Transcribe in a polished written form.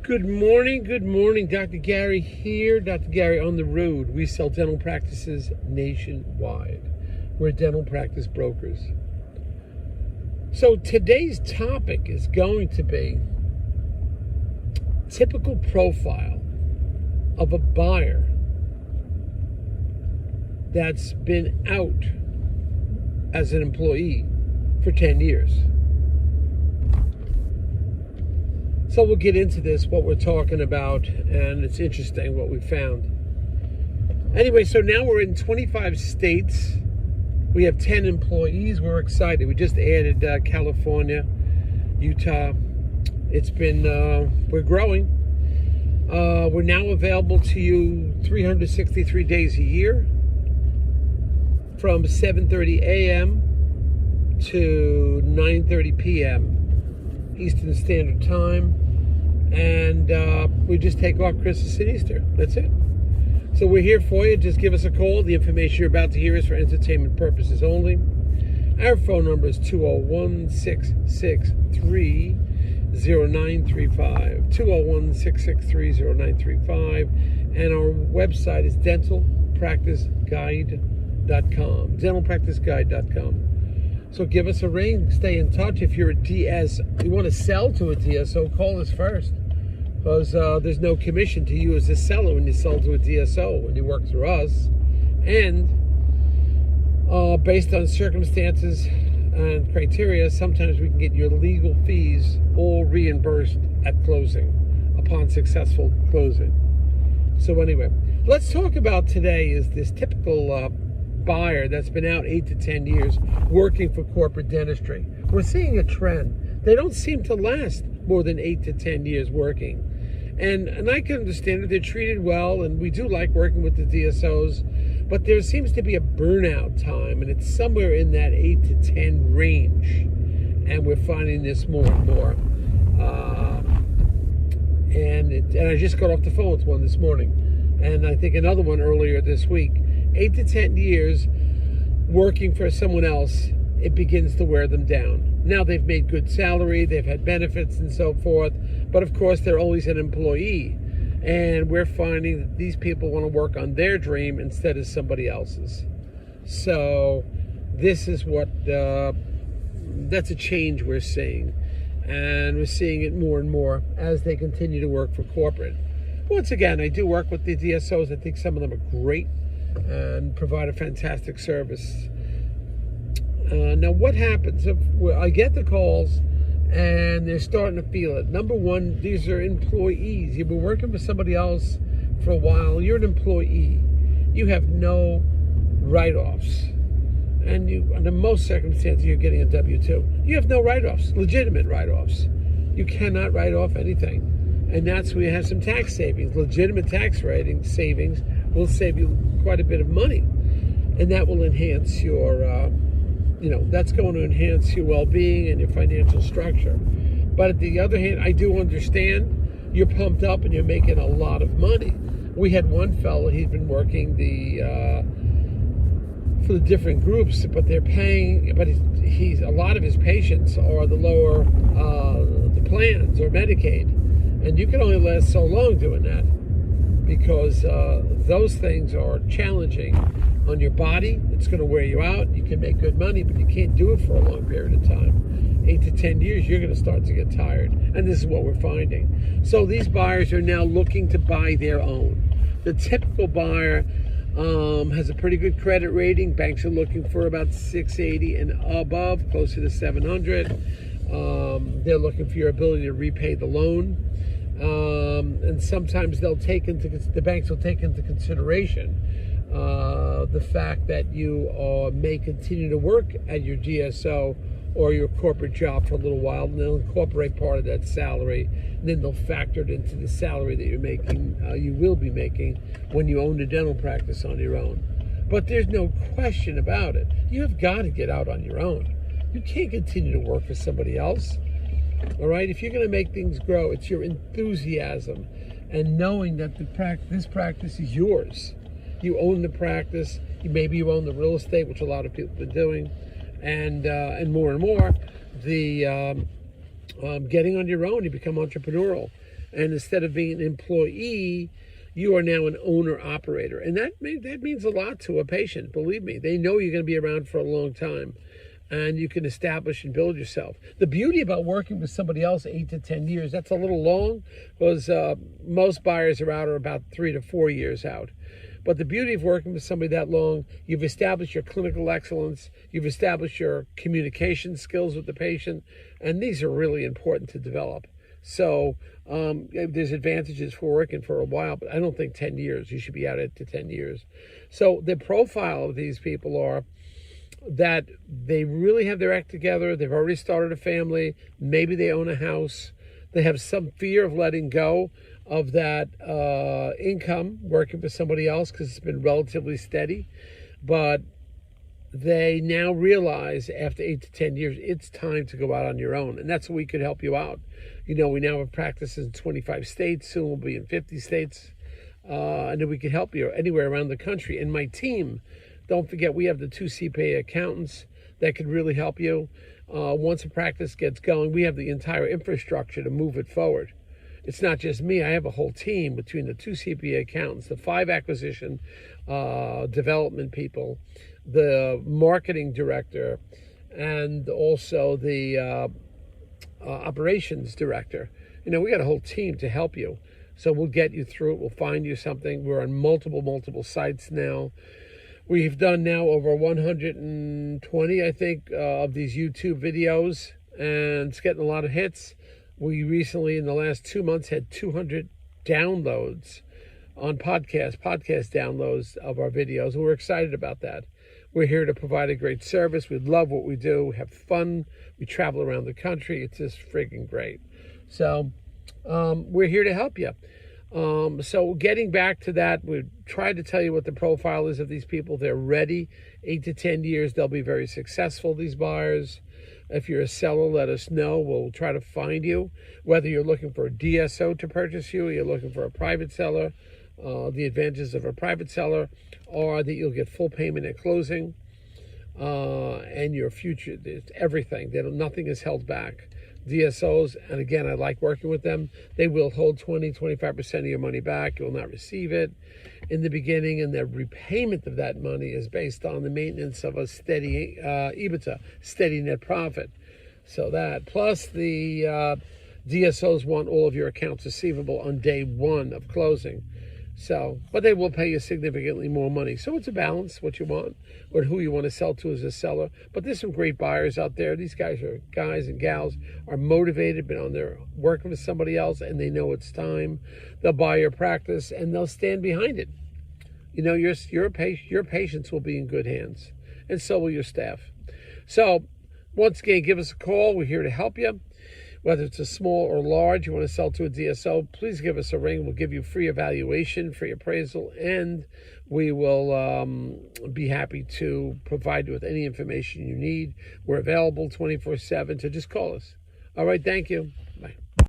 Good morning. Dr. Gary here. Dr. Gary on the road. We sell dental practices nationwide. We're dental practice brokers. So today's topic is going to be typical profile of a buyer that's been out as an employee for 10 years. So we'll get into this, what we're talking about, and it's interesting what we found. Anyway, so now we're in 25 states. We have 10 employees. We're excited. We just added California, Utah. It's been, we're growing. We're now available to you 363 days a year from 7:30 a.m. to 9:30 p.m. Eastern Standard Time, and we just take off Christmas and Easter. That's it. So we're here for you. Just give us a call. The information you're about to hear is for entertainment purposes only. Our phone number is 201-663-0935, 201-663-0935, and our website is dentalpracticeguide.com, dentalpracticeguide.com. So give us a ring. Stay in touch. If you're a DS, you want to sell to a DSO, call us first, because there's no commission to you as a seller when you sell to a DSO, when you work through us. And based on circumstances and criteria, sometimes we can get your legal fees all reimbursed at closing, upon successful closing. So anyway, let's talk about today is this typical buyer that's been out 8 to 10 years working for corporate dentistry. We're seeing a trend. They don't seem to last more than 8 to 10 years working. And I can understand that they're treated well, and we do like working with the DSOs, but there seems to be a burnout time, and it's somewhere in that 8 to 10 range. And we're finding this more and more. And I just got off the phone with one this morning, and I think another one earlier this week. 8 to 10 years working for someone else, it begins to wear them down. Now they've made good salary, they've had benefits and so forth, but of course they're always an employee. And we're finding that these people want to work on their dream instead of somebody else's. So this is what, that's a change we're seeing. And we're seeing it more and more as they continue to work for corporate. Once again, I do work with the DSOs. I think some of them are great and provide a fantastic service. Now what happens if I get the calls and they're starting to feel it? Number one, these are employees. You've been working for somebody else for a while. You're an employee. You have no write-offs. And under most circumstances, you're getting a W-2. You have no write-offs, legitimate write-offs. You cannot write off anything. And that's where you have some tax savings. Legitimate tax rating savings will save you quite a bit of money. And that will enhance your, that's going to enhance your well-being and your financial structure. But at the other hand, I do understand you're pumped up and you're making a lot of money. We had one fellow, he'd been working for the different groups, but they're paying, but he's a lot of his patients are the lower, the plans or Medicaid. And you can only last so long doing that, because those things are challenging on your body. It's going to wear you out. You can make good money, but you can't do it for a long period of time. 8 to 10 years, you're going to start to get tired. And this is what we're finding. So these buyers are now looking to buy their own. The typical buyer has a pretty good credit rating. Banks are looking for about 680 and above, closer to 700. They're looking for your ability to repay the loan. And sometimes the banks will take into consideration the fact that you may continue to work at your DSO or your corporate job for a little while, and they'll incorporate part of that salary, and then they'll factor it into the salary that you're making, you will be making when you own a dental practice on your own. But there's no question about it. You have got to get out on your own. You can't continue to work for somebody else. All right, if you're going to make things grow, it's your enthusiasm and knowing that this practice is yours. You own the practice. Maybe you own the real estate, which a lot of people have been doing, and more and more. getting on your own, you become entrepreneurial. And instead of being an employee, you are now an owner-operator. And that means a lot to a patient, believe me. They know you're going to be around for a long time, and you can establish and build yourself. The beauty about working with somebody else 8 to 10 years, that's a little long, because most buyers are about 3 to 4 years out. But the beauty of working with somebody that long, you've established your clinical excellence, you've established your communication skills with the patient, and these are really important to develop. So there's advantages for working for a while, but I don't think 10 years. You should be out to 10 years. So the profile of these people are that they really have their act together. They've already started a family. Maybe they own a house. They have some fear of letting go of that income working for somebody else because it's been relatively steady. But they now realize after 8 to 10 years, it's time to go out on your own. And that's where we could help you out. You know, we now have practices in 25 states. Soon we'll be in 50 states. And then we can help you anywhere around the country. And my team, don't forget, we have the 2 CPA accountants that could really help you. Once a practice gets going, we have the entire infrastructure to move it forward. It's not just me. I have a whole team between the 2 CPA accountants, the 5 acquisition development people, the marketing director, and also the operations director. You know, we got a whole team to help you. So we'll get you through it. We'll find you something. We're on multiple sites now. We've done now over 120, I think, of these YouTube videos, and it's getting a lot of hits. We recently, in the last 2 months, had 200 downloads on podcast downloads of our videos, and we're excited about that. We're here to provide a great service. We love what we do, have fun. We travel around the country. It's just freaking great. So we're here to help you. So getting back to that, we tried to tell you what the profile is of these people. They're ready. 8 to 10 years, they'll be very successful, these buyers. If you're a seller, let us know. We'll try to find you. Whether you're looking for a DSO to purchase you or you're looking for a private seller, the advantages of a private seller are that you'll get full payment at closing, and your future, everything. Nothing is held back. DSOs, and again, I like working with them. They will hold 20-25% of your money back. You will not receive it in the beginning, and the repayment of that money is based on the maintenance of a steady EBITDA, steady net profit. So that, plus the DSOs want all of your accounts receivable on day 1 of closing. So, but they will pay you significantly more money. So it's a balance, what you want, or who you want to sell to as a seller. But there's some great buyers out there. These guys and gals are motivated, been on there working with somebody else, and they know it's time. They'll buy your practice, and they'll stand behind it. You know, your patients will be in good hands, and so will your staff. So, once again, give us a call. We're here to help you. Whether it's a small or large, you want to sell to a DSO, please give us a ring. We'll give you free evaluation, free appraisal, and we will be happy to provide you with any information you need. We're available 24/7, so just call us. All right, thank you. Bye.